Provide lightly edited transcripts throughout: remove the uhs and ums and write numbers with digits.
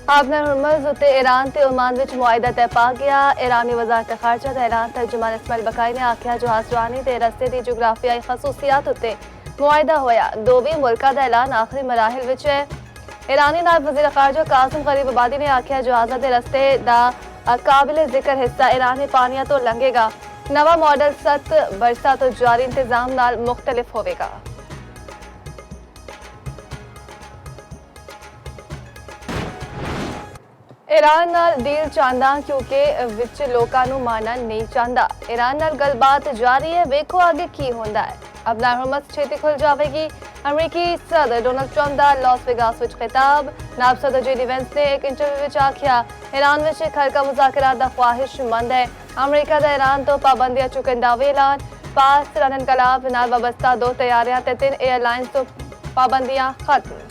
आपने हुरमुज़ उत्ते ईरान ते ओमान विच मुआहिदा तय पा गया। ईरानी वज़ारत ख़ारजा दा ऐलान। तर्जुमान इस्माइल बकाई ने आख्या जहाज़रानी ते रस्ते दी जोग्राफियाई खसूसियात उत्ते मुआहिदा होया। दोवें मुल्कां दा ऐलान आखिरी मराहिल विच है। ईरानी नायब वज़ीर ख़ारजा कासिम गरीबाबादी ने आख्या जहाज़ां दे रस्ते दा काबिल जिक्र हिस्सा ईरानी पानियां तो लंघेगा। नवा मॉडल 7 बरसा तो जारी इंतजाम नाल मुख्तलिफ होवेगा। ईरान नाल डील चाहता क्योंकि विच लोकां नूं मारना नहीं चाहता। ईरान नाल गलबात जारी है, वेखो आगे की होंदा है। अब हुरमुज़ छेती खुल जाएगी। अमरीकी सदर डोनाल्ड ट्रंप दा लॉस वेगास विच खिताब। नायब सदर जेडी वेंस ने एक इंटरव्यू विच आख्या ईरान विच खरका मुज़ाकरात दा ख्वाहिशमंद है। अमरीका दा ईरान तो पाबंदियां चुकन दा ऐलान। पास रन इनकलाब नाल वाबस्ता 2 तैयारियां ते 3 एयरलाइंस तो पाबंदियां खत्म।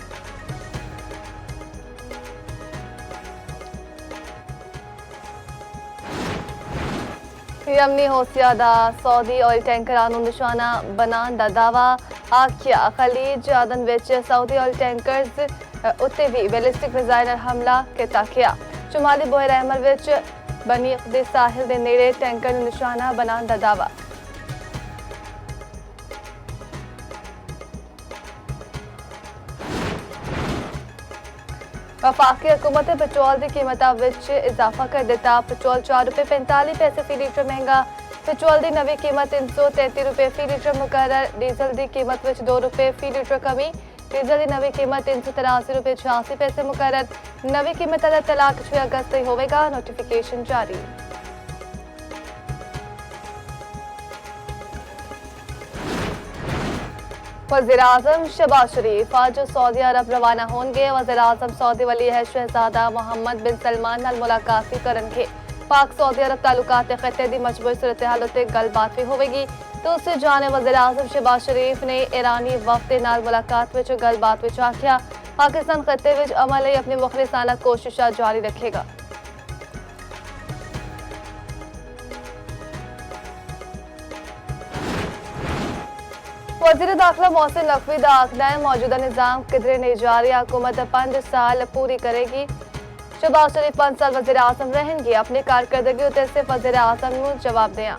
यमनी हौसिया दा सऊदी ऑयल टैंकर नूं निशाना बनाने दा दावा। आख्या खलीज अदन विच सऊदी ऑयल टैंकर्स उत्ते भी बैलिस्टिक मिसाइल हमला कीता गया। शुमाली बुहेरा अहमर विच बनी दे साहिल दे नेड़े टैंकर नूं निशाना बनाने दा दावा। वफाकी हुकूमत ने पेट्रोल की कीमत विच इजाफा कर दिता। पेट्रोल ₹4.45 फी लीटर महंगा। पेट्रोल की नवी कीमत ₹333 फी लीटर मुकर्रर। डीजल की कीमत विच ₹2 फी लीटर कमी। डीजल की नवी कीमत ₹383.86 मुकर्रर। नवी कीमत का तलाक 6 अगस्त से होगा। नोटिफिकेशन जारी। वज़ीर-ए-आज़म शहबाज शरीफ आज सऊदी अरब रवाना होंगे। वज़ीर-ए-आज़म सऊदी वली अहद शहजादा मोहम्मद बिन सलमान नाल मुलाकात भी करेंगे। पाक सऊदी अरब ताल्लुकात के खत्ते की मजबूत सूरत हाल उत्ते गलबात भी होगी। दूसरी जाने वज़ीर-ए-आज़म शहबाज शरीफ ने ईरानी वफद नाल मुलाकात विच गलबात विच आख्या पाकिस्तान खत्ते विच अमल लई अपनी मुखलिसाना कोशिशां जारी रखेगा। वज़ीर दाखिला मोहसिन नकवी का आखना है मौजूदा निज़ाम किधरे नहीं जा रहा। हुकूमत 5 साल पूरी करेगी। शहबाज शरीफ 5 साल वज़ीर आज़म रहेंगे। अपनी कारकर्दगी उत्ते सिर्फ वज़ीर आज़म नूं जवाब दें।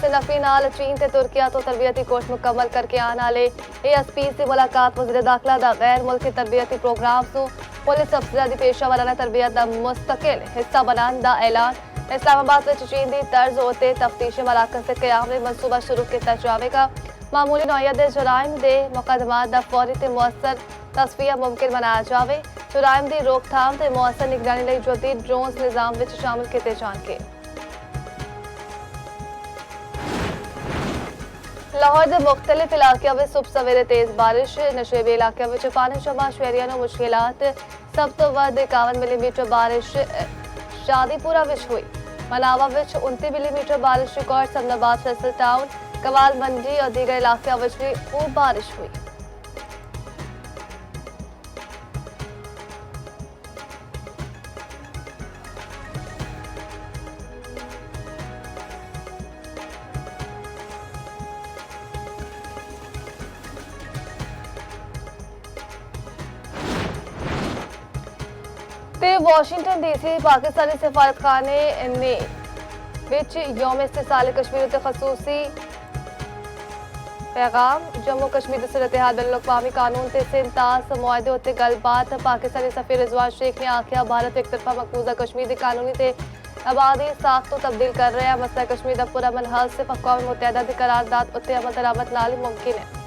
नकवी नाल चीन ते तुर्किया तो तरबियती कोर्स मुकम्मल करके आने वाले ASP से मुलाकात। वज़ीर दाखिला दा गैर मुल्की तरबियती प्रोग्राम्स नूं पुलिस अफसरां दी पेशा वाराना तरबियत दा मुस्तकिल हिस्सा बनाने दा ऐलान। इस्लामाबाद विच चीन दी तर्ज उत्ते तफ्तीशी मराकज़ दे क़याम लई मनसूबा शुरू किया जाएगा। मामूली नौयत दे जुराइम दे मुकदमात दा फौरी ते मुअस्सर तस्फिया मुमकिन बनाया जाए। जुराइम दी रोकथाम ते मुअस्सर निगरानी लई जदीद ड्रोन्स निज़ाम विच शामिल किए जाएंगे। लाहौर के मुख्तलिफ इलाकों में सुबह सवेरे तेज बारिश। नशेबी इलाकों में पानी जमा शहरियों को मुश्किलात। सब तो वध 51 मिलीमीटर बारिश शादीपुरा विच हुई। मनावा विच 29 मिलीमीटर बारिश रिकॉर्ड। समनाबाद फैसल टाउन कवाल मंडी और दीगर इलाकों में भी खूब बारिश हुई। वाशिंगटन DC पाकिस्तानी सफारतखाने ने विच यौम इस्तिसाल कश्मीर उत्ते खसूसी पैगाम। जम्मू कश्मीर सूरत हाल बैनुल अक़वामी कानून ते सिंतास मुआहदे उत्ते गलबात। पाकिस्तानी सफीर रिजवान शेख ने आख्या भारत एक तरफा मकबूजा कश्मीर की कानूनी ते आबादी साख्त तो तब्दील कर रहा है। मसला कश्मीर का पुरअमन हल सिर्फ अक़वाम मुत्तहिदा की करारदाद उत्ते अमल दरामद नाल ही मुमकिन है।